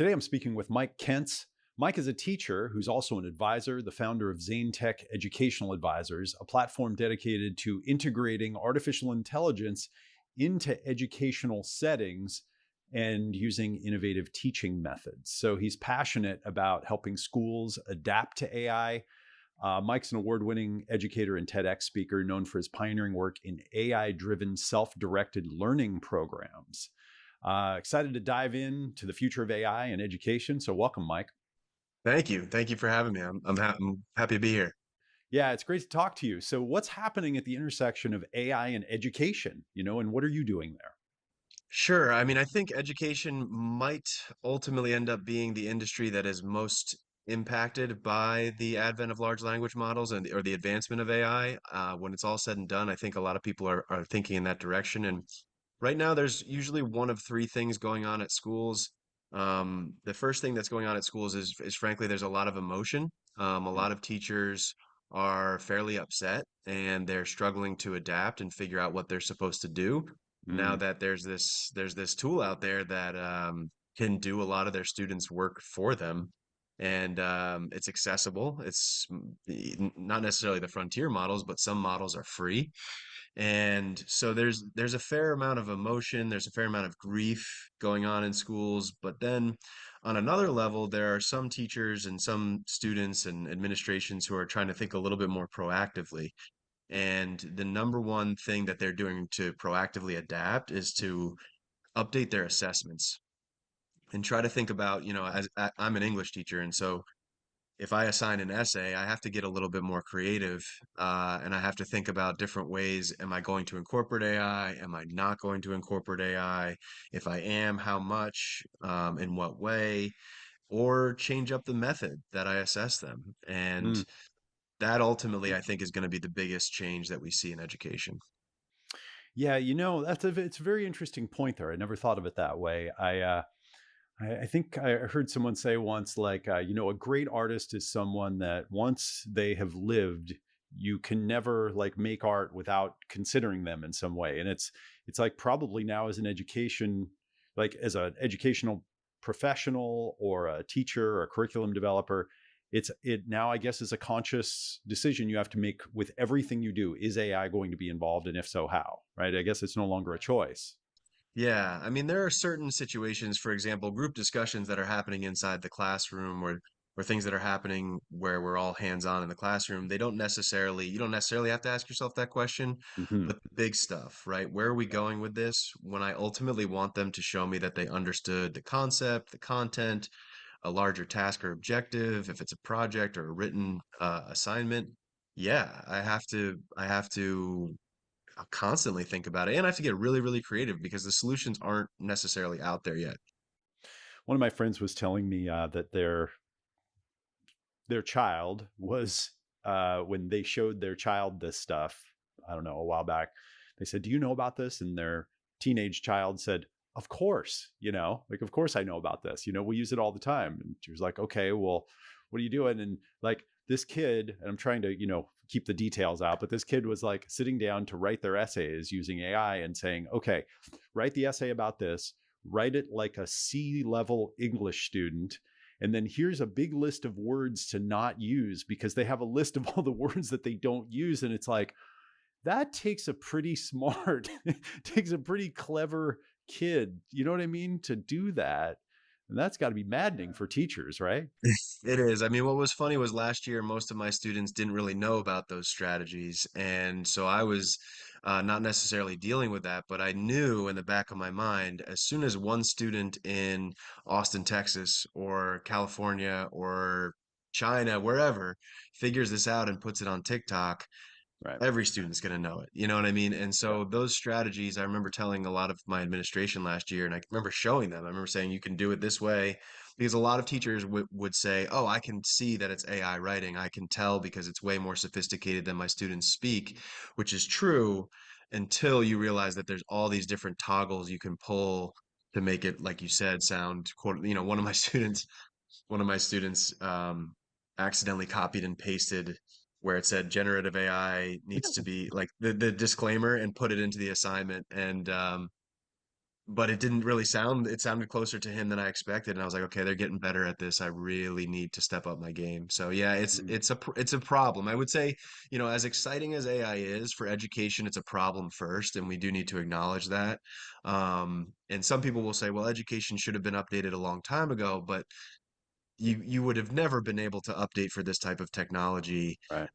Today I'm speaking with Mike Kentz. Mike is a teacher who's also an advisor, the founder of ZainTech Educational Advisors, a platform dedicated to integrating artificial intelligence into educational settings and using innovative teaching methods. So he's passionate about helping schools adapt to AI. Mike's an award-winning educator and TEDx speaker known for his pioneering work in AI-driven self-directed learning programs. Excited to dive into the future of AI and education. So welcome, Mike. Thank you. Thank you for having me. I'm happy to be here. Yeah, it's great to talk to you. So what's happening at the intersection of AI and education, and what are you doing there? Sure. I mean, I think education might ultimately end up being the industry that is most impacted by the advent of large language models and or the advancement of AI. When it's all said and done, I think a lot of people are thinking in that direction. And right now, there's usually one of three things going on at schools. The first thing that's going on at schools is frankly, there's a lot of emotion. A lot of teachers are fairly upset and they're struggling to adapt and figure out what they're supposed to do now Mm, that there's this tool out there that can do a lot of their students' work for them. And it's accessible. It's not necessarily the frontier models, but some models are free. And so there's a fair amount of emotion, there's a fair amount of grief going on in schools, but then on another level, there are some teachers and some students and administrations who are trying to think a little bit more proactively. And the number one thing that they're doing to proactively adapt is to update their assessments and try to think about, I'm an English teacher, and so if I assign an essay, I have to get a little bit more creative, and I have to think about different ways. Am I going to incorporate AI? Am I not going to incorporate AI? If I am, how much? In what way? Or change up the method that I assess them. And mm. that ultimately, I think, is going to be the biggest change that we see in education. Yeah, it's a very interesting point there. I never thought of it that way. I think I heard someone say once, like, a great artist is someone that once they have lived, you can never like make art without considering them in some way. And it's like probably now as an education, like as an educational professional or a teacher or a curriculum developer, it now I guess is a conscious decision you have to make with everything you do. Is AI going to be involved, and if so, how? Right? I guess it's no longer a choice. Yeah, I mean, there are certain situations, for example, group discussions that are happening inside the classroom or things that are happening where we're all hands-on in the classroom. You don't necessarily have to ask yourself that question, Hmm. but the big stuff, right? Where are we going with this? When I ultimately want them to show me that they understood the concept, the content, a larger task or objective, if it's a project or a written assignment, yeah, I have to constantly think about it. And I have to get really, really creative because the solutions aren't necessarily out there yet. One of my friends was telling me that their child was when they showed their child this stuff, I don't know, a while back, they said, do you know about this? And their teenage child said, of course, like, of course I know about this. We use it all the time. And she was like, okay, well, what are you doing? And like this kid, and I'm trying to, keep the details out, but this kid was like sitting down to write their essays using AI and saying, okay, write the essay about this, write it like a C-level English student, and then here's a big list of words to not use because they have a list of all the words that they don't use. And it's like, that takes a pretty smart, takes a pretty clever kid, you know what I mean, to do that. And that's got to be maddening for teachers, right? It is. I mean, what was funny was last year, most of my students didn't really know about those strategies. And so I was not necessarily dealing with that, but I knew in the back of my mind, as soon as one student in Austin, Texas, or California, or China, wherever, figures this out and puts it on TikTok, Right. every student's going to know it. You know what I mean? And Yeah. so those strategies, I remember telling a lot of my administration last year, and I remember showing them. I remember saying, you can do it this way. Because a lot of teachers would say, oh, I can see that it's AI writing. I can tell because it's way more sophisticated than my students speak, which is true until you realize that there's all these different toggles you can pull to make it, like you said, sound, quote, one of my students accidentally copied and pasted where it said generative AI needs to be like the disclaimer and put it into the assignment. And but it didn't really it sounded closer to him than I expected. And I was like, okay, they're getting better at this. I really need to step up my game. So yeah, Mm, it's a problem. I would say, as exciting as AI is for education, it's a problem first, and we do need to acknowledge that. And some people will say, well, education should have been updated a long time ago, but you would have never been able to update for this type of technology right.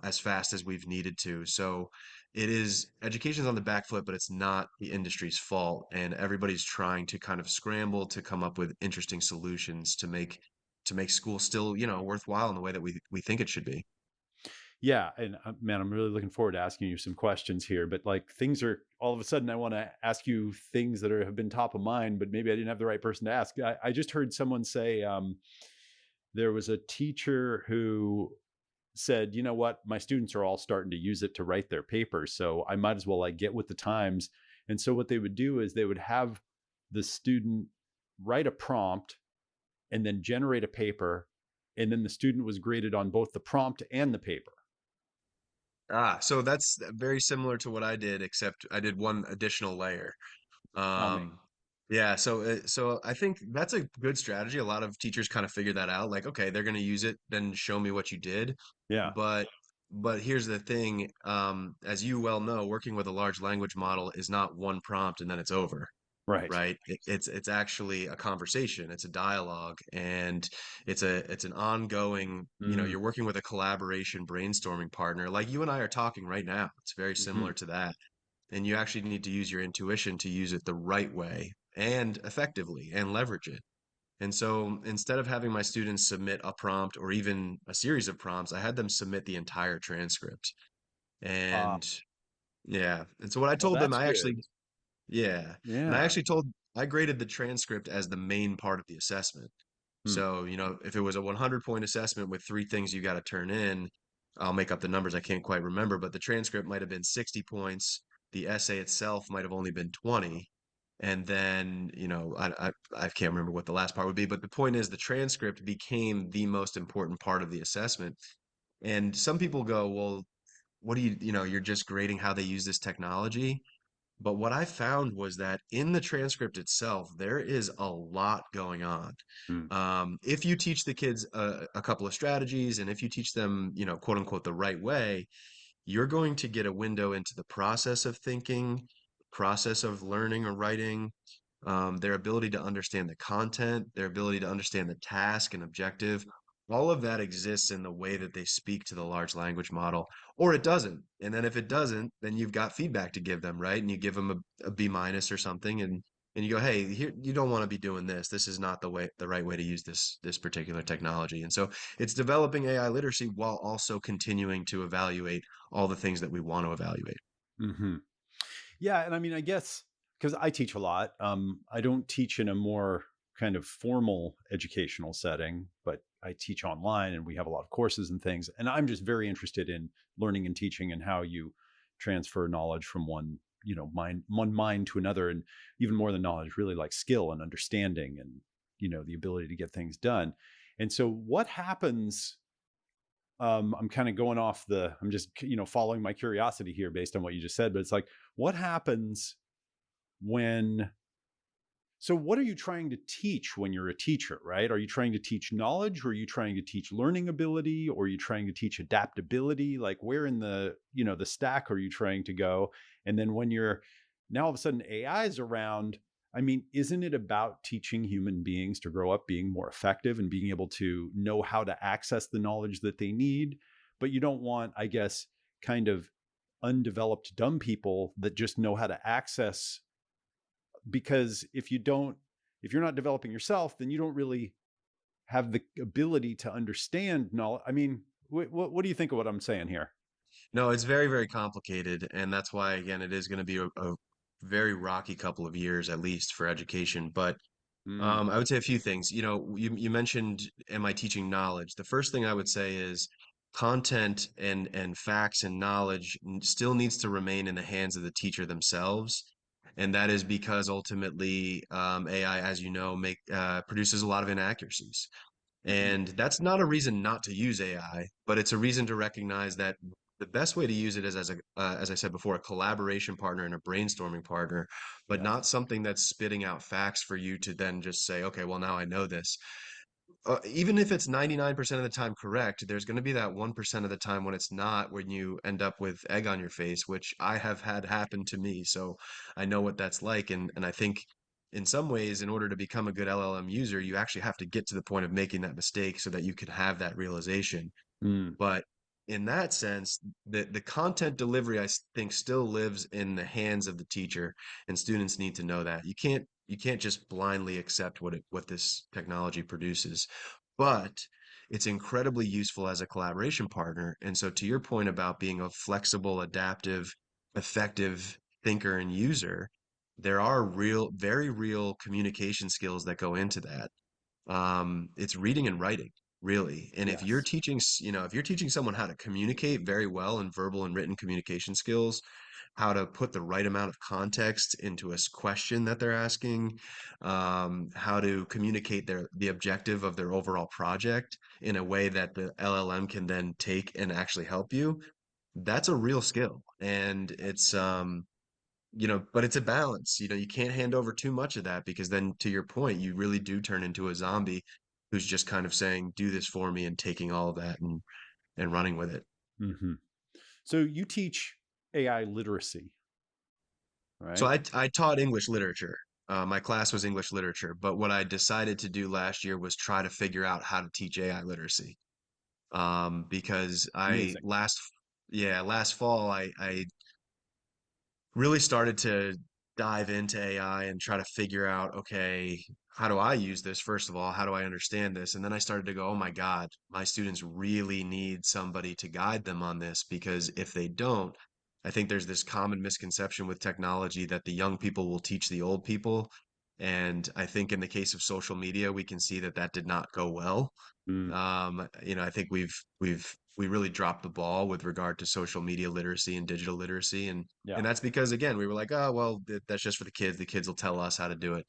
as fast as we've needed to. So it is education's on the back foot, but it's not the industry's fault. And everybody's trying to kind of scramble to come up with interesting solutions to make school still, worthwhile in the way that we think it should be. Yeah, and man, I'm really looking forward to asking you some questions here. But like things are all of a sudden, I want to ask you things that have been top of mind, but maybe I didn't have the right person to ask. I just heard someone say there was a teacher who said, you know what, my students are all starting to use it to write their papers, so I might as well like get with the times. And so what they would do is they would have the student write a prompt and then generate a paper, and then the student was graded on both the prompt and the paper. So that's very similar to what I did, except I did one additional layer. Tell me. Um, yeah, so I think that's a good strategy. A lot of teachers kind of figure that out, like, okay, they're going to use it, then show me what you did. Yeah. But but here's the thing, as you well know, working with a large language model is not one prompt and then it's over, Right. right? It's actually a conversation, it's a dialogue, and it's an ongoing, Mm. you're working with a collaboration brainstorming partner, like you and I are talking right now. It's very Hmm. similar to that. And you actually need to use your intuition to use it the right way and effectively and leverage it. And so instead of having my students submit a prompt or even a series of prompts, I had them submit the entire transcript. Uh, And yeah. And so what I well, told them, that's good. yeah. And Yeah. I graded the transcript as the main part of the assessment. Hmm. So, if it was a 100-point assessment with three things you got to turn in, I'll make up the numbers. I can't quite remember, but the transcript might have been 60 points. The essay itself might have only been 20. And then, I can't remember what the last part would be, but the point is the transcript became the most important part of the assessment. And some people go, well, what do you're just grading how they use this technology. But what I found was that in the transcript itself, there is a lot going on. Hmm. If you teach the kids a couple of strategies, and if you teach them, quote unquote, the right way, you're going to get a window into the process of thinking, process of learning or writing, their ability to understand the content, their ability to understand the task and objective. All of that exists in the way that they speak to the large language model, or it doesn't. And then if it doesn't, then you've got feedback to give them, right? And you give them a B minus or something, and you go, hey, here, you don't want to be doing this. This is not the right way to use this particular technology. And so it's developing AI literacy while also continuing to evaluate all the things that we want to evaluate. Hmm. Yeah, and I mean, I guess because I teach a lot, I don't teach in a more kind of formal educational setting, but I teach online, and we have a lot of courses and things. And I'm just very interested in learning and teaching and how you transfer knowledge from one mind to another, and even more than knowledge, really like skill and understanding, and the ability to get things done. And so, what happens? I'm kind of going off I'm just following my curiosity here based on what you just said, but it's like, what happens when so what are you trying to teach when you're a teacher, right? Are you trying to teach knowledge, or are you trying to teach learning ability, or are you trying to teach adaptability? Like where in the stack are you trying to go? And then when you're now all of a sudden AI is around, I mean, isn't it about teaching human beings to grow up being more effective and being able to know how to access the knowledge that they need? But you don't want, I guess, kind of undeveloped dumb people that just know how to access, because if you're not developing yourself, then you don't really have the ability to understand knowledge. I mean, what do you think of what I'm saying here? No, it's very, very complicated, and that's why, again, it is going to be a very rocky couple of years at least for education. But Mm, I would say a few things. You mentioned, am I teaching knowledge? The first thing I would say is content and facts and knowledge still needs to remain in the hands of the teacher themselves. And that is because ultimately, AI, as you know, produces a lot of inaccuracies. mhm. And that's not a reason not to use AI, but it's a reason to recognize that the best way to use it is as a, as I said before, a collaboration partner and a brainstorming partner, but Yes. not something that's spitting out facts for you to then just say, okay, well, now I know this. Even if it's 99% of the time correct, there's going to be that 1% of the time when it's not, when you end up with egg on your face, which I have had happen to me. So I know what that's like. And I think in some ways, in order to become a good LLM user, you actually have to get to the point of making that mistake so that you can have that realization. Mm, But in that sense, the content delivery, think still lives in the hands of the teacher, and students need to know that. You can't just blindly accept what this technology produces. But it's incredibly useful as a collaboration partner. And so to your point about being a flexible, adaptive, effective thinker and user, there are very real communication skills that go into that. It's reading and writing, really. And if you're yes. teaching, if you're teaching someone how to communicate very well in verbal and written communication skills, how to put the right amount of context into a question that they're asking, how to communicate the objective of their overall project in a way that the LLM can then take and actually help you, that's a real skill. And it's but it's a balance. You can't hand over too much of that because then, to your point, you really do turn into a zombie who's just kind of saying, "Do this for me," and taking all of that and running with it. Hmm. So you teach AI literacy, So right? I taught English literature. My class was English literature, but what I decided to do last year was try to figure out how to teach AI literacy. Because Amazing. last fall, I really started to dive into AI and try to figure out, okay, how do I use this? First of all, how do I understand this? And then I started to go, oh my God, my students really need somebody to guide them on this because if they don't, I think there's this common misconception with technology that the young people will teach the old people. And I think in the case of social media, we can see that that did not go well. Mm, I think we really dropped the ball with regard to social media literacy and digital literacy, and yeah. that's because again we were like, oh well, that's just for the kids. The kids will tell us how to do it,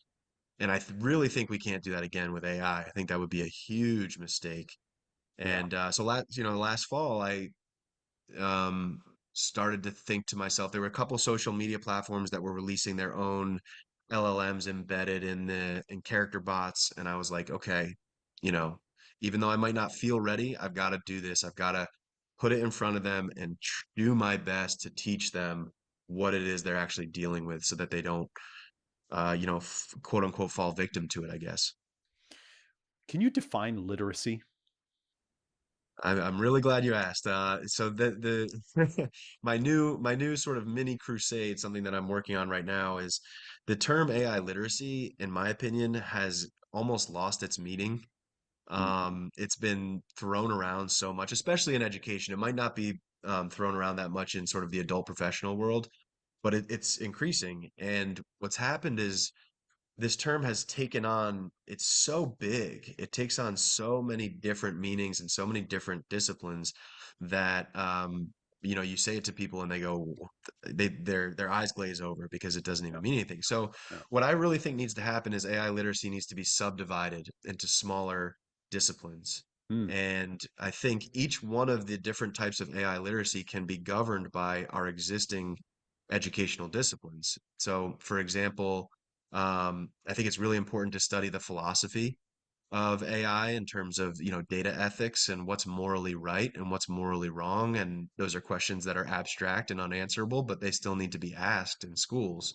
and really think we can't do that again with AI. I think that would be a huge mistake. Yeah. And last fall, I um, started to think to myself, there were a couple social media platforms that were releasing their own LLMs embedded in character bots, and I was like, okay, you know, even though I might not feel ready, I've got to do this. I've got to put it in front of them and do my best to teach them what it is they're actually dealing with, so that they don't, quote unquote, fall victim to it, I guess. Can you define literacy? I'm really glad you asked. So the my new sort of mini crusade, something that I'm working on right now, is the term AI literacy, in my opinion, has almost lost its meaning. Mm, It's been thrown around so much, especially in education. It might not be thrown around that much in sort of the adult professional world, but it's increasing. And what's happened is this term has taken on, it's so big, it takes on so many different meanings and so many different disciplines that you say it to people and they go, their eyes glaze over because it doesn't yeah. even mean anything. So Yeah. what I really think needs to happen is AI literacy needs to be subdivided into smaller disciplines. Mm, And I think each one of the different types of AI literacy can be governed by our existing educational disciplines. So, for example, I think it's really important to study the philosophy of AI in terms of, data ethics and what's morally right and what's morally wrong. And those are questions that are abstract and unanswerable, but they still need to be asked in schools.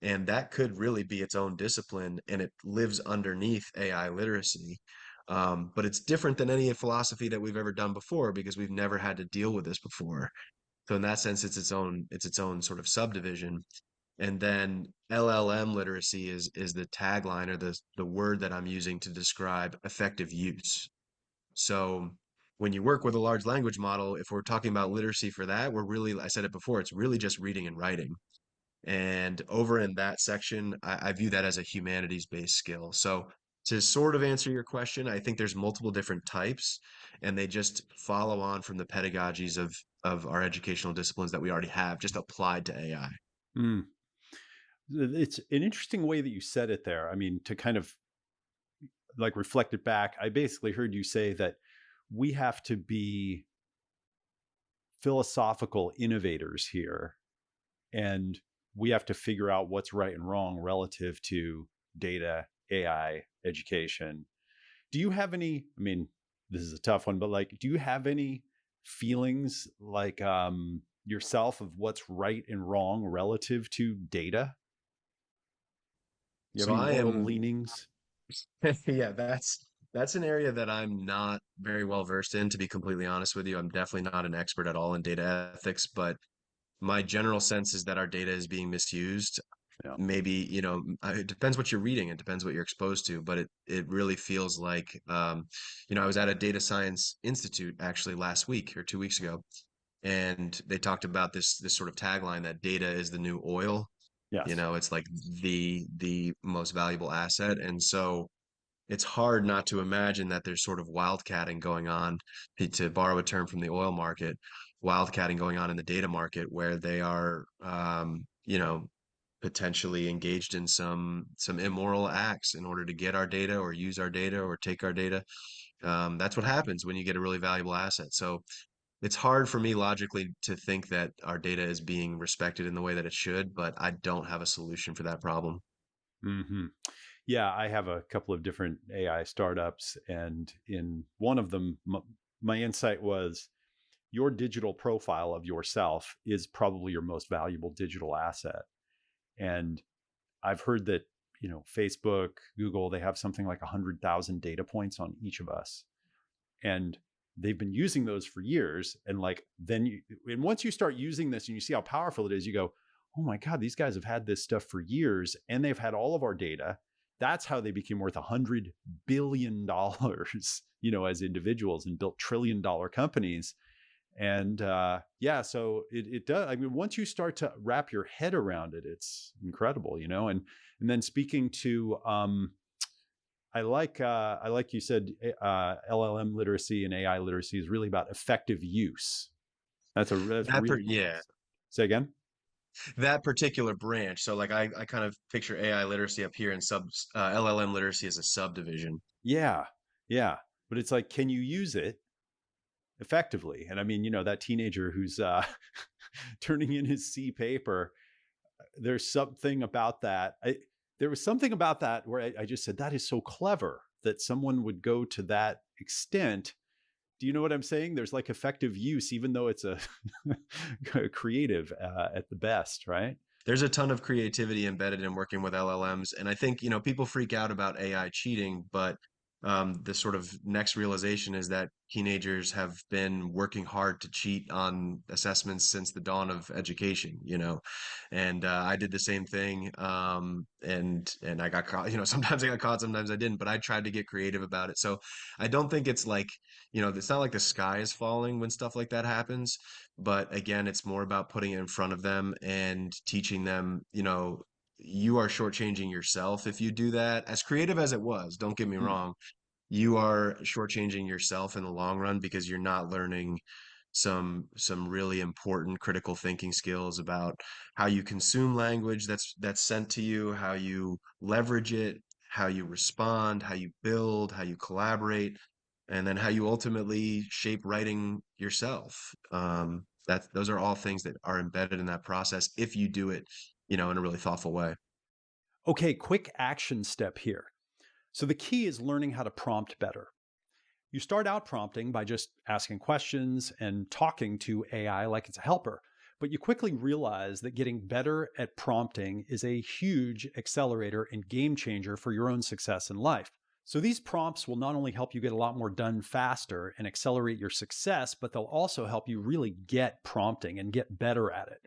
And that could really be its own discipline, and it lives underneath AI literacy. But it's different than any philosophy that we've ever done before because we've never had to deal with this before. So in that sense, it's its own sort of subdivision. And then LLM literacy is the tagline or the word that I'm using to describe effective use. So when you work with a large language model, if we're talking about literacy for that, I said it before, it's really just reading and writing. And over in that section, I view that as a humanities-based skill. So to sort of answer your question, I think there's multiple different types, and they just follow on from the pedagogies of our educational disciplines that we already have, just applied to AI. mm. It's an interesting way that you said it there. I mean, to kind of like reflect it back, I basically heard you say that we have to be philosophical innovators here, and we have to figure out what's right and wrong relative to data, AI, education. Do you have any, I mean, this is a tough one, but like, do you have any feelings like yourself of what's right and wrong relative to data? You have So any I moral am, leanings? yeah, that's an area that I'm not very well versed in, to be completely honest with you. I'm definitely not an expert at all in data ethics, but my general sense is that our data is being misused. Yeah. Maybe, it depends what you're reading, it depends what you're exposed to, but it really feels like, I was at a data science institute actually last week or 2 weeks ago, and they talked about this sort of tagline that data is the new oil. Yes. It's like the most valuable asset. And so it's hard not to imagine that there's sort of wildcatting going on, to borrow a term from the oil market, wildcatting going on in the data market, where they are, potentially engaged in some immoral acts in order to get our data or use our data or take our data. That's what happens when you get a really valuable asset. So it's hard for me logically to think that our data is being respected in the way that it should, but I don't have a solution for that problem. Hmm. Yeah, I have a couple of different AI startups, and in one of them, my insight was your digital profile of yourself is probably your most valuable digital asset. And I've heard that, Facebook, Google, they have something like 100,000 data points on each of us. And they've been using those for years. And and once you start using this and you see how powerful it is, you go, oh my God, these guys have had this stuff for years and they've had all of our data. That's how they became worth $100 billion, as individuals, and built $1 trillion companies. And yeah, so it does. I mean, once you start to wrap your head around it, it's incredible, And then speaking to, I like you said, LLM literacy and AI literacy is really about effective use. That's really Yeah, say again. that particular branch. So like I kind of picture AI literacy up here and LLM literacy as a subdivision. Yeah, yeah, but it's like, can you use it effectively? And I mean, that teenager who's turning in his C paper, there's something about that. There was something about that where I just said, that is so clever that someone would go to that extent. Do you know what I'm saying? There's like effective use, even though it's a creative at the best, right? There's a ton of creativity embedded in working with LLMs. And I think, people freak out about AI cheating, but the sort of next realization is that teenagers have been working hard to cheat on assessments since the dawn of education. And I did the same thing. And I got caught, sometimes I got caught, sometimes I didn't, but I tried to get creative about it. So I don't think it's like, it's not like the sky is falling when stuff like that happens. But again, it's more about putting it in front of them and teaching them, you are shortchanging yourself if you do that. As creative as it was, don't get me Hmm. wrong, you are shortchanging yourself in the long run because you're not learning some really important critical thinking skills about how you consume language that's sent to you, how you leverage it, how you respond, how you build, how you collaborate, and then how you ultimately shape writing yourself. Those are all things that are embedded in that process if you do it, in a really thoughtful way. Okay, quick action step here. So the key is learning how to prompt better. You start out prompting by just asking questions and talking to AI like it's a helper. But you quickly realize that getting better at prompting is a huge accelerator and game changer for your own success in life. So these prompts will not only help you get a lot more done faster and accelerate your success, but they'll also help you really get prompting and get better at it.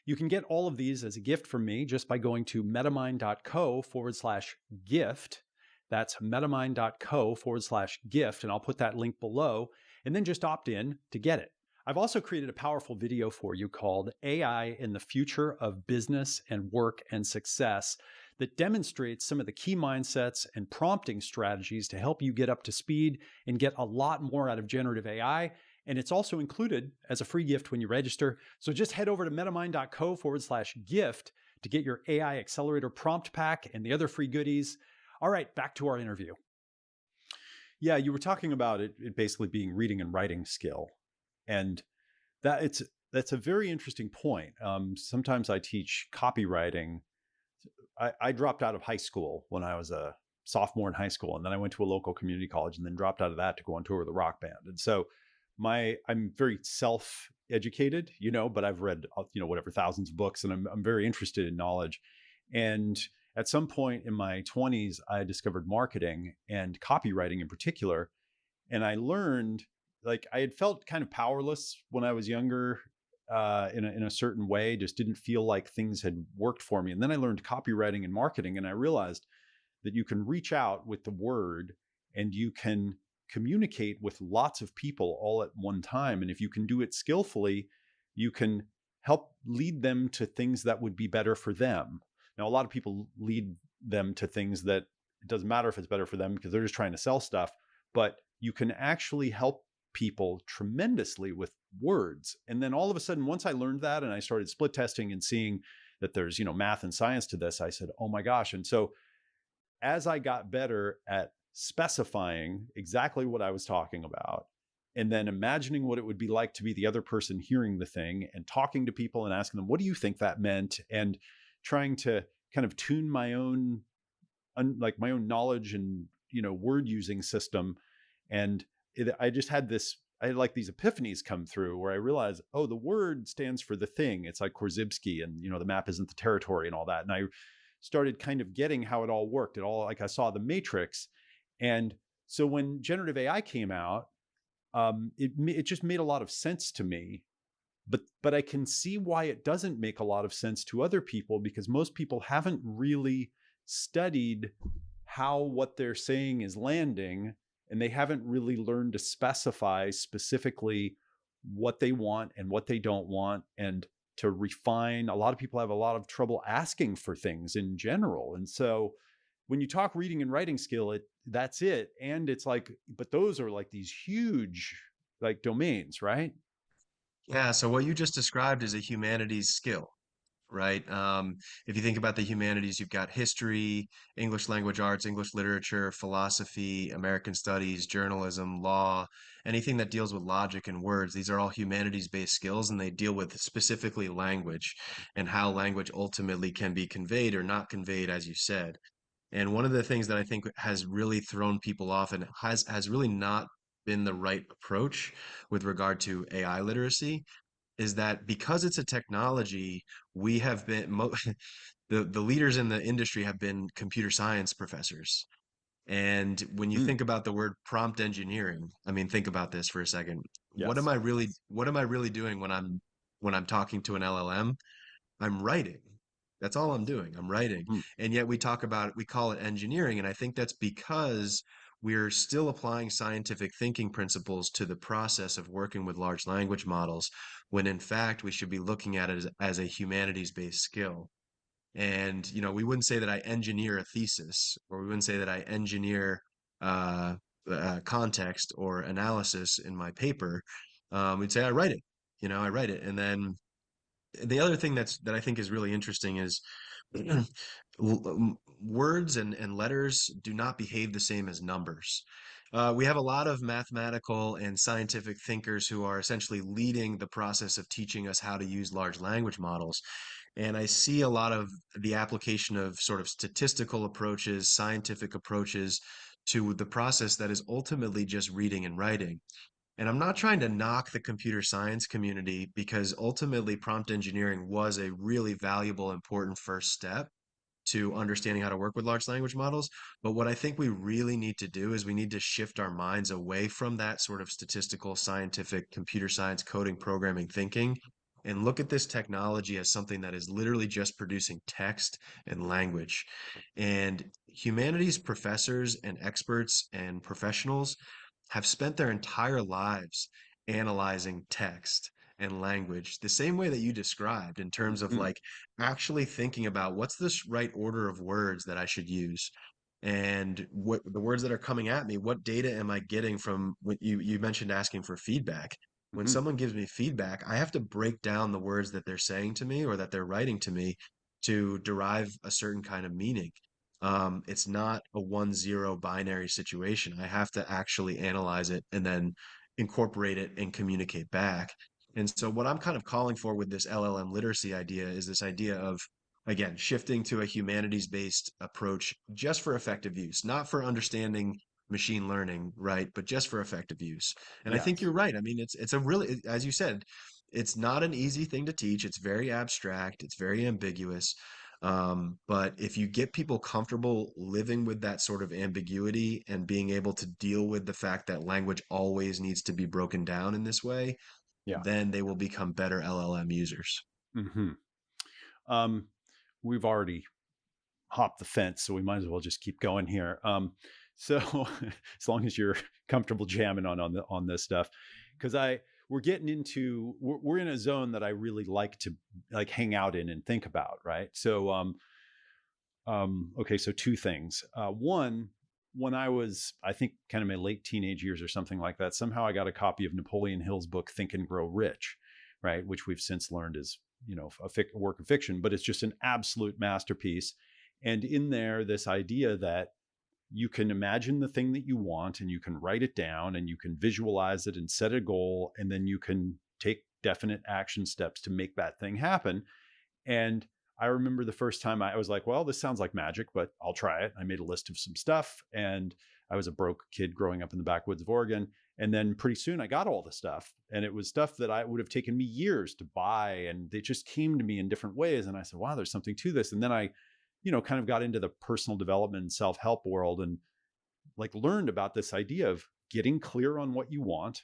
You can get all of these as a gift from me just by going to metamind.co/gift. That's metamind.co/gift, and I'll put that link below, and then just opt in to get it. I've also created a powerful video for you called AI in the Future of Business and Work and Success that demonstrates some of the key mindsets and prompting strategies to help you get up to speed and get a lot more out of generative AI. And it's also included as a free gift when you register. So just head over to metamind.co/gift to get your AI Accelerator Prompt Pack and the other free goodies. All right, back to our interview. Yeah, you were talking about it basically being reading and writing skill. And That it's that's a very interesting point. Sometimes I teach copywriting. I dropped out of high school when I was a sophomore in high school, and then I went to a local community college, and then dropped out of that to go on tour with a rock band. And so I'm very self-educated, but I've read whatever thousands of books, and I'm very interested in knowledge. And at some point in my 20s, I discovered marketing and copywriting in particular, and I learned, like, I had felt kind of powerless when I was younger, in a certain way, just didn't feel like things had worked for me. And then I learned copywriting and marketing, and I realized that you can reach out with the word, and you can communicate with lots of people all at one time. And if you can do it skillfully, you can help lead them to things that would be better for them. Now, a lot of people lead them to things that it doesn't matter if it's better for them because they're just trying to sell stuff, but you can actually help people tremendously with words. And then all of a sudden, once I learned that and I started split testing and seeing that there's, math and science to this, I said, oh my gosh. And so as I got better at specifying exactly what I was talking about, and then imagining what it would be like to be the other person hearing the thing and talking to people and asking them, what do you think that meant? And trying to kind of tune my own, my own knowledge and, word using system. And I just had I had like these epiphanies come through where I realized, oh, the word stands for the thing. It's like Korzybski, and, the map isn't the territory and all that. And I started kind of getting how it all worked. It all, like, I saw the matrix. And so when generative AI came out, it just made a lot of sense to me. But I can see why it doesn't make a lot of sense to other people, because most people haven't really studied how what they're saying is landing, and they haven't really learned to specify specifically what they want and what they don't want, and to refine. A lot of people have a lot of trouble asking for things in general. And so when you talk reading and writing skill, that's it. And it's like, but those are like these huge, like, domains, right? Yeah, so what you just described is a humanities skill, right? If you think about the humanities, you've got history, English language arts, English literature, philosophy, American studies, journalism, law, anything that deals with logic and words. These are all humanities-based skills, and they deal with specifically language and how language ultimately can be conveyed or not conveyed, as you said. And one of the things that I think has really thrown people off and has really not been the right approach with regard to AI literacy is that because it's a technology, we have been the leaders in the industry have been computer science professors. And when you Mm, think about the word prompt engineering, I mean, think about this for a second. yes. What am I really doing when I'm talking to an LLM? I'm writing. That's all I'm doing. I'm writing. Mm, And yet we call it engineering. And I think that's because we're still applying scientific thinking principles to the process of working with large language models, when in fact we should be looking at it as a humanities-based skill. And, we wouldn't say that I engineer a thesis, or we wouldn't say that I engineer uh, context or analysis in my paper. We'd say I write it. I write it. And then the other thing that I think is really interesting is words and letters do not behave the same as numbers. We have a lot of mathematical and scientific thinkers who are essentially leading the process of teaching us how to use large language models. And I see a lot of the application of sort of statistical approaches, scientific approaches to the process that is ultimately just reading and writing. And I'm not trying to knock the computer science community, because ultimately prompt engineering was a really valuable, important first step to understanding how to work with large language models. But what I think we really need to do is we need to shift our minds away from that sort of statistical, scientific, computer science, coding, programming thinking, and look at this technology as something that is literally just producing text and language. And humanities professors and experts and professionals have spent their entire lives analyzing text and language the same way that you described, in terms of mhm, like actually thinking about what's this right order of words that I should use, and what the words that are coming at me, what data am I getting from what you mentioned asking for feedback. When mhm. someone gives me feedback, I have to break down the words that they're saying to me or that they're writing to me to derive a certain kind of meaning. It's not a 1-0 binary situation. I have to actually analyze it and then incorporate it and communicate back. And so what I'm kind of calling for with this LLM literacy idea is this idea of, again, shifting to a humanities-based approach just for effective use, not for understanding machine learning, right? But just for effective use. And I think Yes. you're right. I mean, it's a really, as you said, it's not an easy thing to teach. It's very abstract. It's very ambiguous. But if you get people comfortable living with that sort of ambiguity and being able to deal with the fact that language always needs to be broken down in this way, Yeah. then they will become better LLM users. Hmm. Um, we've already hopped the fence, so we might as well just keep going here. So as long as you're comfortable jamming on this stuff, because we're getting into we're in a zone that I really like to like hang out in and think about, right? So okay, so two things. One, when I was, I think, kind of my late teenage years or something like that, somehow I got a copy of Napoleon Hill's book Think and Grow Rich, right? Which we've since learned is, a work of fiction, but it's just an absolute masterpiece. And in there, this idea that you can imagine the thing that you want and you can write it down and you can visualize it and set a goal, and then you can take definite action steps to make that thing happen. And I remember the first time I was like, well, this sounds like magic, but I'll try it. I made a list of some stuff, and I was a broke kid growing up in the backwoods of Oregon. And then pretty soon I got all the stuff, and it was stuff that I would have taken me years to buy. And it just came to me in different ways. And I said, wow, there's something to this. And then I, kind of got into the personal development and self-help world and like learned about this idea of getting clear on what you want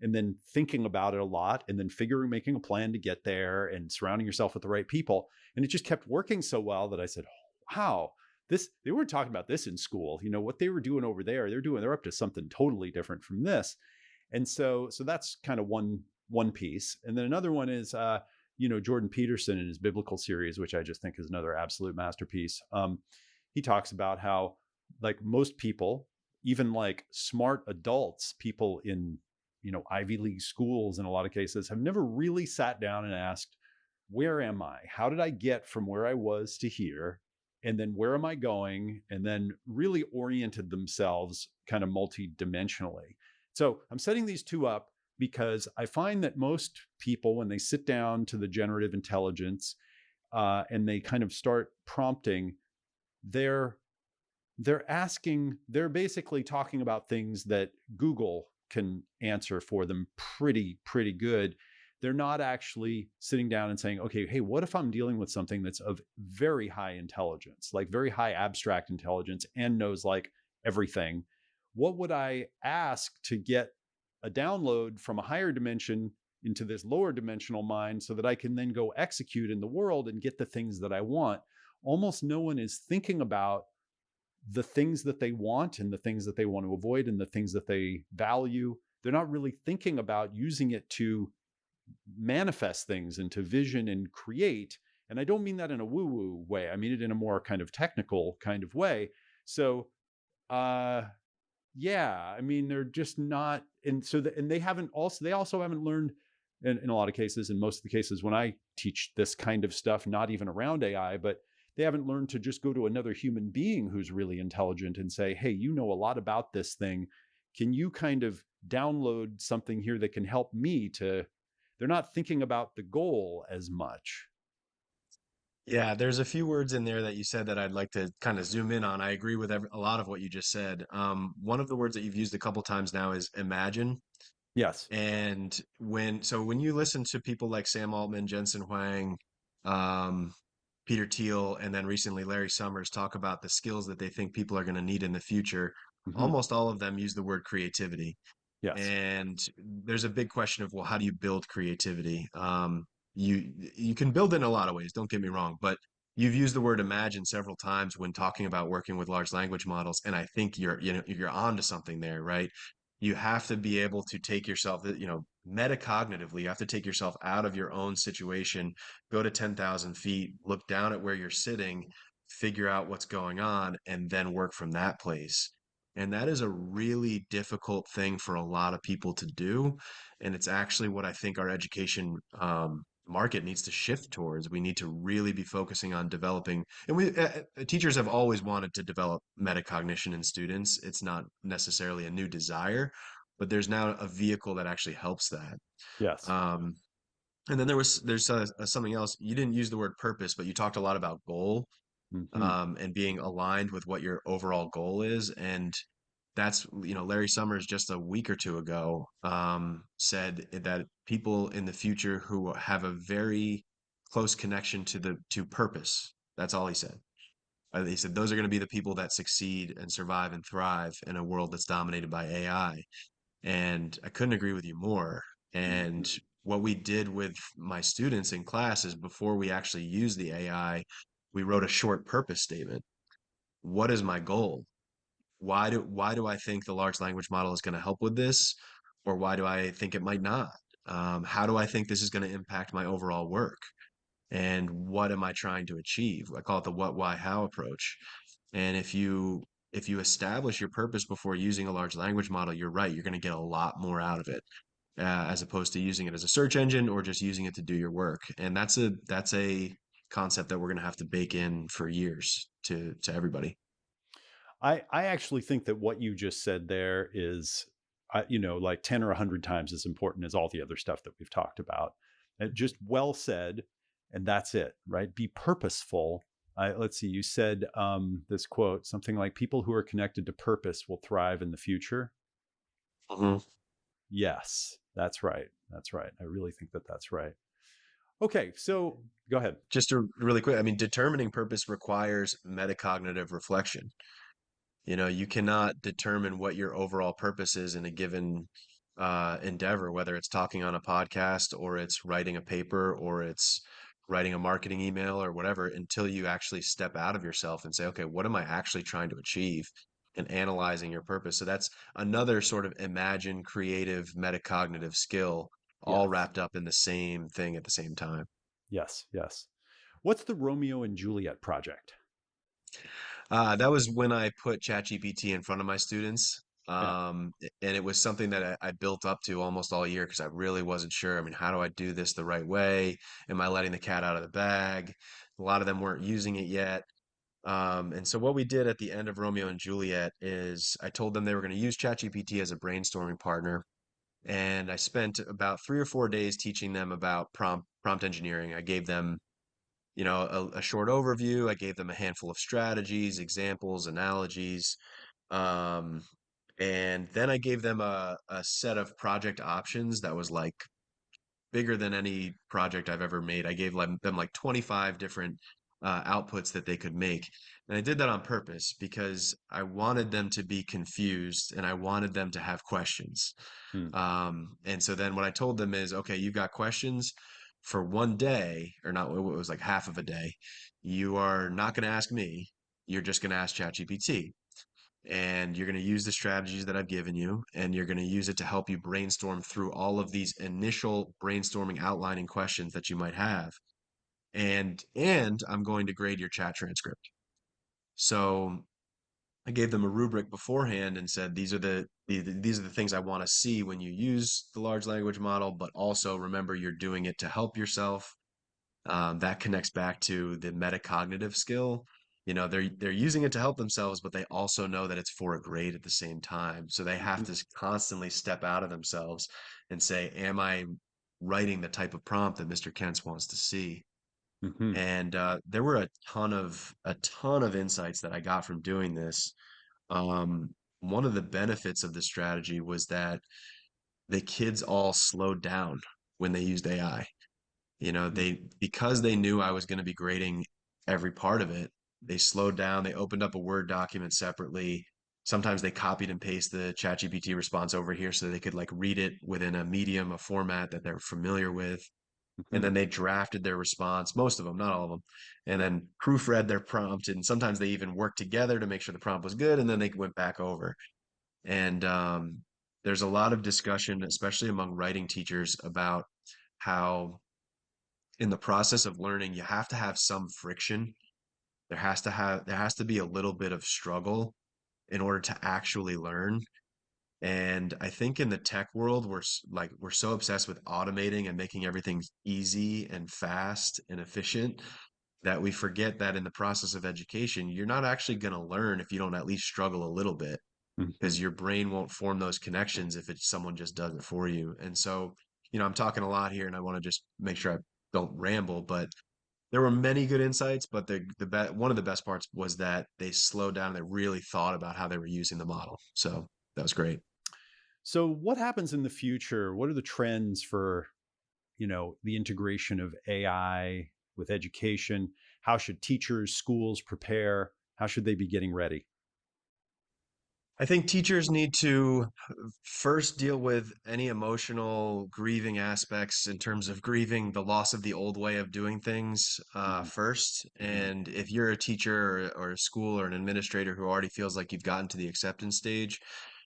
and then thinking about it a lot and then making a plan to get there and surrounding yourself with the right people. And it just kept working so well that I said, wow, they weren't talking about this in school. What they were doing over there, they're up to something totally different from this. And so that's kind of one piece. And then another one is Jordan Peterson in his biblical series, which I just think is another absolute masterpiece. He talks about how like most people, even like smart adults, people in Ivy League schools in a lot of cases, have never really sat down and asked, where am I? How did I get from where I was to here? And then where am I going? And then really oriented themselves kind of multidimensionally. So I'm setting these two up because I find that most people, when they sit down to the generative intelligence and they kind of start prompting, they're they're basically talking about things that Google can answer for them pretty good. They're not actually sitting down and saying, okay, hey, what if I'm dealing with something that's of very high intelligence, like very high abstract intelligence and knows like everything? What would I ask to get a download from a higher dimension into this lower dimensional mind so that I can then go execute in the world and get the things that I want? Almost no one is thinking about the things that they want and the things that they want to avoid and the things that they value. They're not really thinking about using it to manifest things and to vision and create. And I don't mean that in a woo-woo way. I mean it in a more kind of technical kind of way. So yeah, I mean, they're just not, and so and they also haven't learned in a lot of cases, in most of the cases when I teach this kind of stuff, not even around AI, but they haven't learned to just go to another human being who's really intelligent and say, hey, you know a lot about this thing. Can you kind of download something here that can help me to, they're not thinking about the goal as much. Yeah, there's a few words in there that you said that I'd like to kind of zoom in on. I agree with a lot of what you just said. One of the words that you've used a couple times now is imagine. Yes. And when you listen to people like Sam Altman, Jensen Huang, um, Peter Thiel, and then recently Larry Summers talk about the skills that they think people are going to need in the future, Mm-hmm. almost all of them use the word creativity. Yes. And there's a big question of, well, how do you build creativity? You can build it in a lot of ways, don't get me wrong, but you've used the word imagine several times when talking about working with large language models, and I think you're on to something there, right? You have to be able to take yourself, metacognitively, you have to take yourself out of your own situation, go to 10,000 feet, look down at where you're sitting, figure out what's going on, and then work from that place. And that is a really difficult thing for a lot of people to do. And it's actually what I think our education market needs to shift towards. We need to really be focusing on developing, and teachers have always wanted to develop metacognition in students. It's not necessarily a new desire, but there's now a vehicle that actually helps that. Yes. Um, and then there's something else. You didn't use the word purpose, but you talked a lot about goal, Hmm. and being aligned with what your overall goal is. And that's, Larry Summers just a week or two ago said that people in the future who have a very close connection to purpose. That's all he said. He said those are going to be the people that succeed and survive and thrive in a world that's dominated by AI. And I couldn't agree with you more. And Hmm. what we did with my students in class is before we actually used the AI, we wrote a short purpose statement. What is my goal? Why do I think the large language model is going to help with this, or why do I think it might not? How do I think this is going to impact my overall work? And what am I trying to achieve? I call it the what, why, how approach. And if you establish your purpose before using a large language model, you're right, you're going to get a lot more out of it, as opposed to using it as a search engine or just using it to do your work. And that's a concept that we're going to have to bake in for years to everybody. I actually think that what you just said there is, like 10 or 100 times as important as all the other stuff that we've talked about. Just well said. And that's it, right? Be purposeful. Let's see, you said this quote, something like people who are connected to purpose will thrive in the future. Mhm. Yes, that's right. That's right. I really think that that's right. Okay, so go ahead. Just to really quick, I mean, determining purpose requires metacognitive reflection. You cannot determine what your overall purpose is in a given endeavor, whether it's talking on a podcast or it's writing a paper or it's writing a marketing email or whatever, until you actually step out of yourself and say, okay, what am I actually trying to achieve? And analyzing your purpose. So that's another sort of imagine creative metacognitive skill, all Yes, wrapped up in the same thing at the same time. yes, yes. What's the Romeo and Juliet project? That was when I put ChatGPT in front of my students. Yeah. And it was something that I built up to almost all year because I really wasn't sure. I mean, how do I do this the right way? Am I letting the cat out of the bag? A lot of them weren't using it yet. And so what we did at the end of Romeo and Juliet is I told them they were going to use ChatGPT as a brainstorming partner. And I spent about 3 or 4 days teaching them about prompt engineering. I gave them a short overview. I gave them a handful of strategies, examples, analogies. Um, and then I gave them a set of project options that was like bigger than any project I've ever made. I gave them like 25 different outputs that they could make. And I did that on purpose because I wanted them to be confused and I wanted them to have questions. Hmm. And so then what I told them is, okay, you've got questions for one day, or not, it was like half of a day. You are not going to ask me. You're just going to ask ChatGPT. And you're going to use the strategies that I've given you, and you're going to use it to help you brainstorm through all of these initial brainstorming outlining questions that you might have. And I'm going to grade your chat transcript. So I gave them a rubric beforehand and said these are the things I want to see when you use the large language model, but also remember you're doing it to help yourself. That connects back to the metacognitive skill. They're using it to help themselves, but they also know that it's for a grade at the same time. So they have Mhm. to constantly step out of themselves and say, "Am I writing the type of prompt that Mr. Kentz wants to see?" Mhm. And there were a ton of insights that I got from doing this. One of the benefits of the strategy was that the kids all slowed down when they used AI. Mhm. Because they knew I was going to be grading every part of it, they slowed down. They opened up a Word document separately. Sometimes they copied and pasted the ChatGPT response over here so they could like read it within a medium, a format that they're familiar with. And Mhm. then they drafted their response, most of them, not all of them, and then proofread their prompt. And sometimes they even worked together to make sure the prompt was good. And then they went back over. And there's a lot of discussion, especially among writing teachers, about how in the process of learning, you have to have some friction. There has to be a little bit of struggle in order to actually learn. And I think in the tech world, we're so obsessed with automating and making everything easy and fast and efficient that we forget that in the process of education, you're not actually going to learn if you don't at least struggle a little bit. Mm. because your brain won't form those connections if it's someone just does it for you. And so, I'm talking a lot here and I want to just make sure I don't ramble, but there were many good insights, but one of the best parts was that they slowed down and they really thought about how they were using the model. So that was great. So what happens in the future? What are the trends for, the integration of AI with education? How should teachers, schools prepare? How should they be getting ready? I think teachers need to first deal with any emotional grieving aspects in terms of grieving the loss of the old way of doing things Mhm. first. And if you're a teacher or a school or an administrator who already feels like you've gotten to the acceptance stage,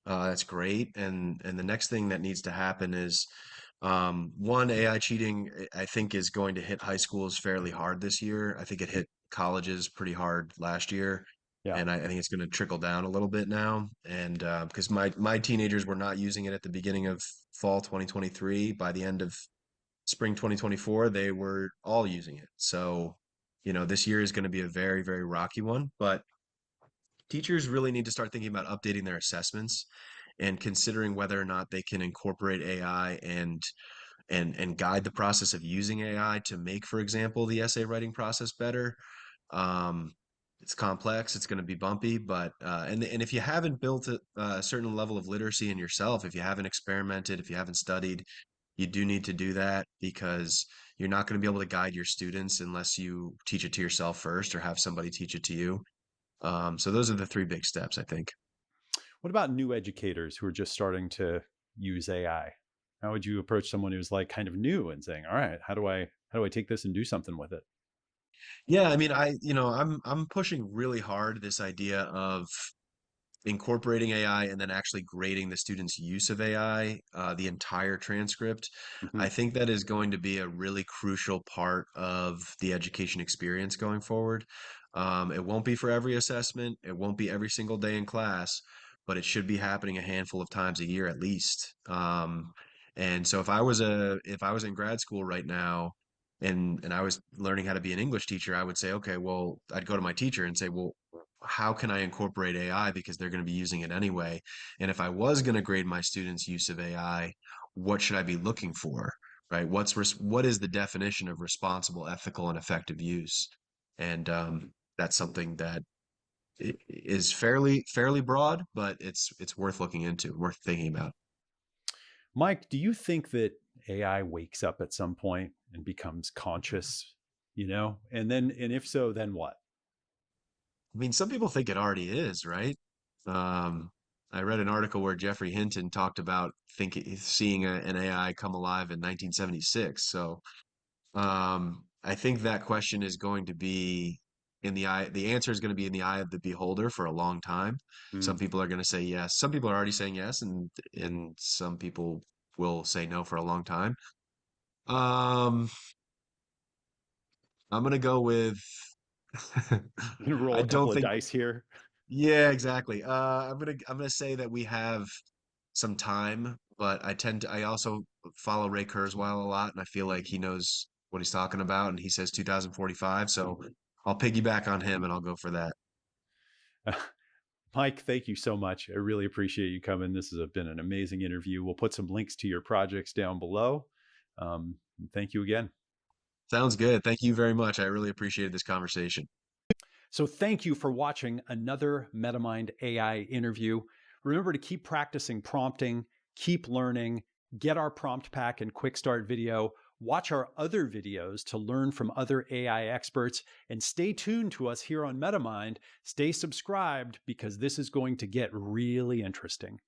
that's great. And the next thing that needs to happen is one, AI cheating, I think, is going to hit high schools fairly hard this year. I think it hit colleges pretty hard last year. Yeah. And I think it's going to trickle down a little bit now. And because my teenagers were not using it at the beginning of fall 2023, by the end of spring 2024, they were all using it. So, this year is going to be a very, very rocky one. But teachers really need to start thinking about updating their assessments and considering whether or not they can incorporate AI and guide the process of using AI to make, for example, the essay writing process better. Um, it's complex. It's going to be bumpy, but and if you haven't built a certain level of literacy in yourself, if you haven't experimented, if you haven't studied, you do need to do that because you're not going to be able to guide your students unless you teach it to yourself first or have somebody teach it to you. So those are the three big steps, I think. What about new educators who are just starting to use AI? How would you approach someone who's like kind of new and saying, "All right, how do I take this and do something with it?" Yeah, I mean, I'm pushing really hard this idea of incorporating AI and then actually grading the student's use of AI, the entire transcript. Mhm. I think that is going to be a really crucial part of the education experience going forward. It won't be for every assessment, it won't be every single day in class, but it should be happening a handful of times a year at least. And so if I was in grad school right now and I was learning how to be an English teacher, I would say, okay, well, I'd go to my teacher and say, well, how can I incorporate AI because they're going to be using it anyway? And if I was going to grade my students' use of AI, what should I be looking for? Right? What is the definition of responsible, ethical, and effective use? And that's something that is fairly broad, but it's worth looking into, worth thinking about. Mike, do you think that AI wakes up at some point and becomes conscious, And if so, then what? I mean, some people think it already is, right? Um, I read an article where Jeffrey Hinton talked about seeing an AI come alive in 1976. So I think that question is going to be in the eye. The answer is going to be in the eye of the beholder for a long time. Mm. Some people are going to say yes. Some people are already saying yes, and some people will say no for a long time. Um, I'm going to go with. I'm gonna roll I a couple don't of think dice here. Yeah, exactly. I'm gonna say that we have some time, but I also follow Ray Kurzweil a lot, and I feel like he knows what he's talking about, and he says 2045, so I'll piggyback on him and I'll go for that. Mike, thank you so much. I really appreciate you coming. This has been an amazing interview. We'll put some links to your projects down below. Thank you again. Sounds good. Thank you very much. I really appreciated this conversation. So, thank you for watching another Metamind AI interview. Remember to keep practicing prompting, keep learning, get our prompt pack and quick start video, watch our other videos to learn from other AI experts, and stay tuned to us here on Metamind. Stay subscribed because this is going to get really interesting.